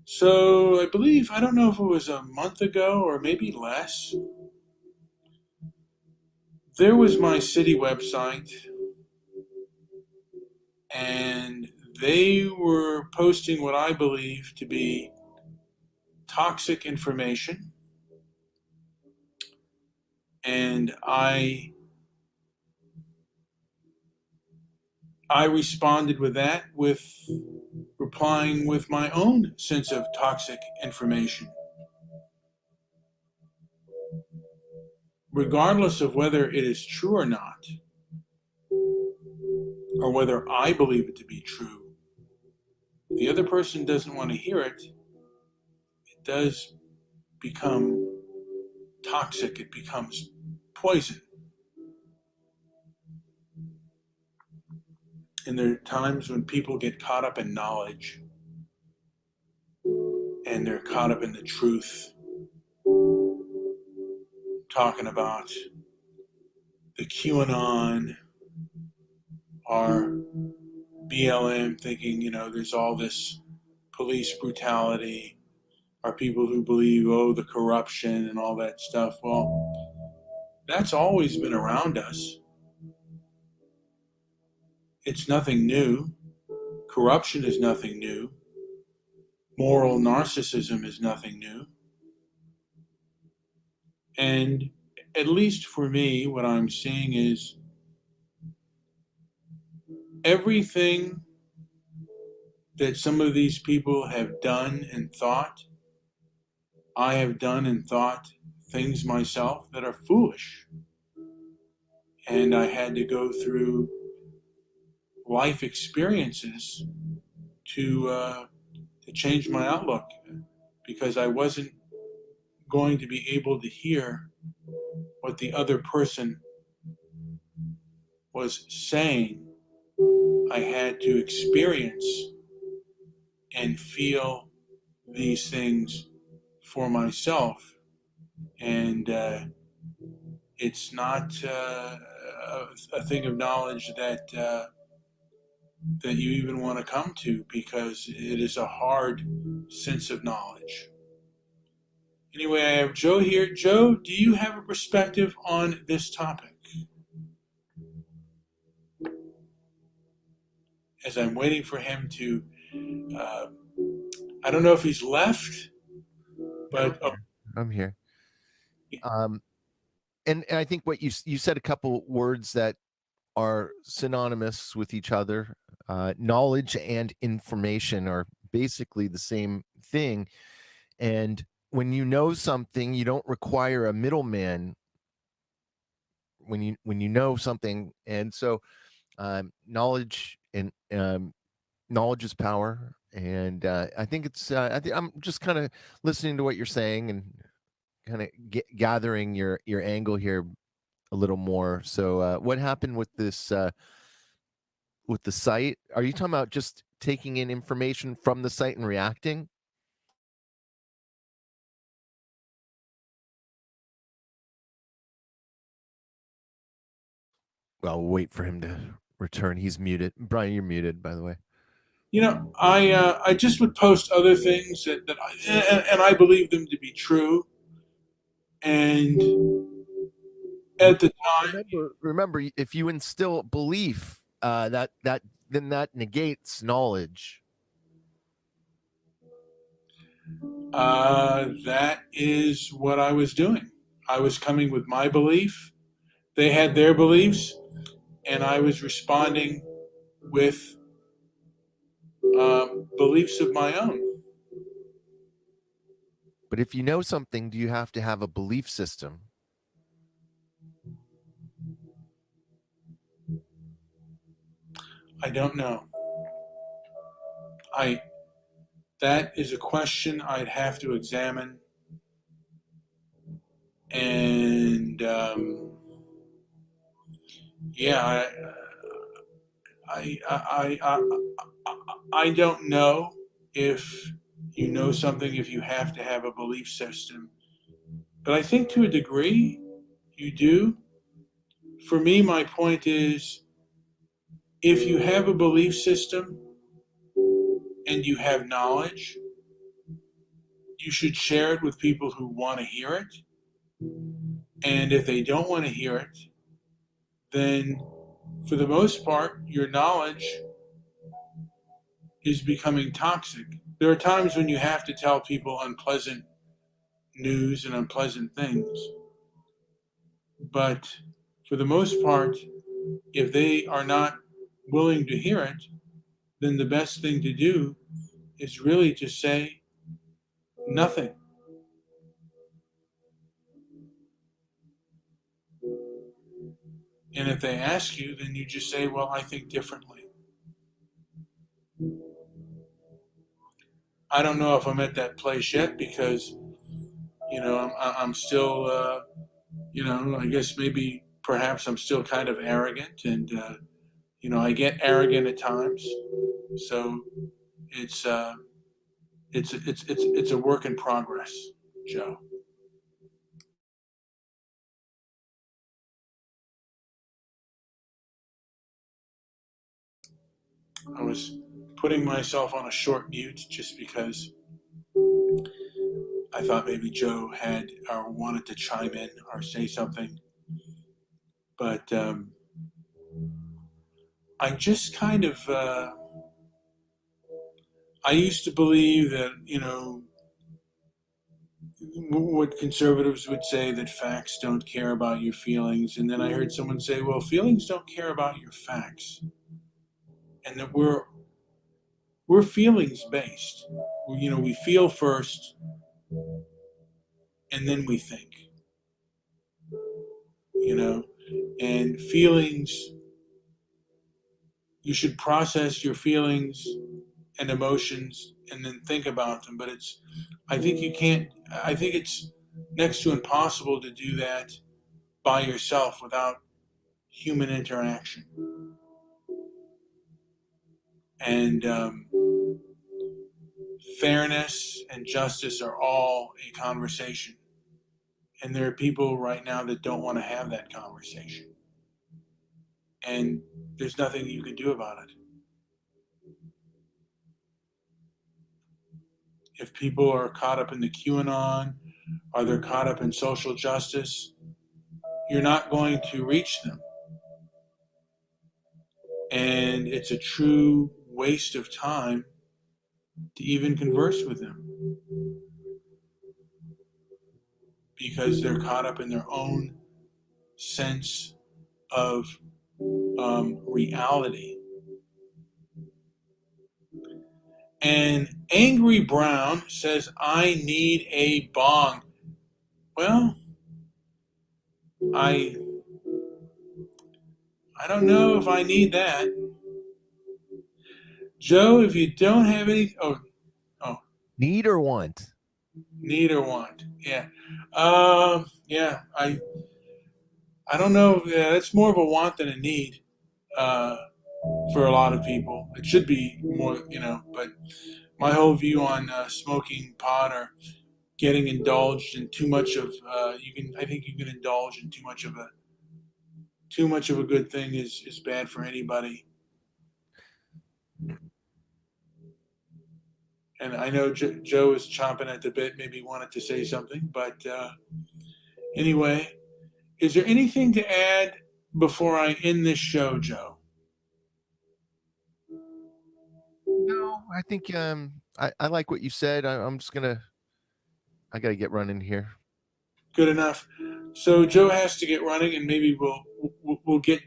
So I believe, I don't know if it was a month ago or maybe less, there was my city website and they were posting what I believe to be toxic information. And I responded with that, with replying with my own sense of toxic information. Regardless of whether it is true or not, or whether I believe it to be true, the other person doesn't want to hear it, it does become toxic, it becomes poison. And there are times when people get caught up in knowledge and they're caught up in the truth, talking about the QAnon or BLM, thinking, there's all this police brutality, or people who believe, oh, the corruption and all that stuff. Well, that's always been around us. It's nothing new. Corruption is nothing new. Moral narcissism is nothing new. And at least for me, what I'm seeing is everything that some of these people have done and thought, I have done and thought things myself that are foolish. And I had to go through life experiences to change my outlook, because I wasn't going to be able to hear what the other person was saying. I had to experience and feel these things for myself. And it's not a thing of knowledge that you even want to come to, because it is a hard sense of knowledge. Anyway, I have Joe here. Joe, do you have a perspective on this topic? As I'm waiting for him to, uh, I don't know if he's left, I'm but oh, here. I'm here. Um, and I think what you said a couple words that are synonymous with each other. Knowledge and information are basically the same thing. And when you know something, you don't require a middleman when you know something. And so knowledge and knowledge is power. And I think I'm just kind of listening to what you're saying and kind of gathering your angle here a little more. So, what happened with the site? Are you talking about just taking in information from the site and reacting? Well, we'll wait for him to return. He's muted. Brian, you're muted, by the way. I just would post other things and I believe them to be true. And Re- at the time, remember, if you instill belief, that then that negates knowledge. that is what I was doing. I was coming with my belief. They had their beliefs, and I was responding with beliefs of my own. But if you know something, do you have to have a belief system? I don't know. I That is a question I'd have to examine, and yeah, I don't know if you know something, if you have to have a belief system, but I think to a degree you do. For me, my point is, if you have a belief system and you have knowledge, you should share it with people who want to hear it. And if they don't want to hear it, then for the most part, your knowledge is becoming toxic. There are times when you have to tell people unpleasant news and unpleasant things. But for the most part, if they are not willing to hear it, then the best thing to do is really to say nothing. And if they ask you, then you just say, well, I think differently. I don't know if I'm at that place yet because, I'm still, I guess maybe perhaps I'm still kind of arrogant and, I get arrogant at times. So it's, it's a work in progress, Joe. I was putting myself on a short mute just because I thought maybe Joe had or wanted to chime in or say something. But I just kind of, I used to believe that, what conservatives would say that facts don't care about your feelings. And then I heard someone say, well, feelings don't care about your facts. And that we're feelings based. We feel first and then we think, and feelings, you should process your feelings and emotions and then think about them. But I think you can't, I think it's next to impossible to do that by yourself without human interaction. And fairness and justice are all a conversation. And there are people right now that don't want to have that conversation. And there's nothing you can do about it. If people are caught up in the QAnon or they're caught up in social justice, you're not going to reach them. And it's a true waste of time to even converse with them because they're caught up in their own sense of reality. And Angry Brown says, I need a bong. Well, I I don't know if I need that. Joe, if you don't have any, oh, Need or want? need or want, yeah, yeah, I don't know. Yeah, that's more of a want than a need uh, for a lot of people. It should be more, but my whole view on smoking pot or getting indulged in too much of I think you can indulge in too much of a good thing is bad for anybody. And I know Joe is chomping at the bit, maybe wanted to say something, but anyway, is there anything to add before I end this show, Joe? No, I think I like what you said. I'm just gonna I gotta get running here. Good enough. So Joe has to get running, and maybe we'll get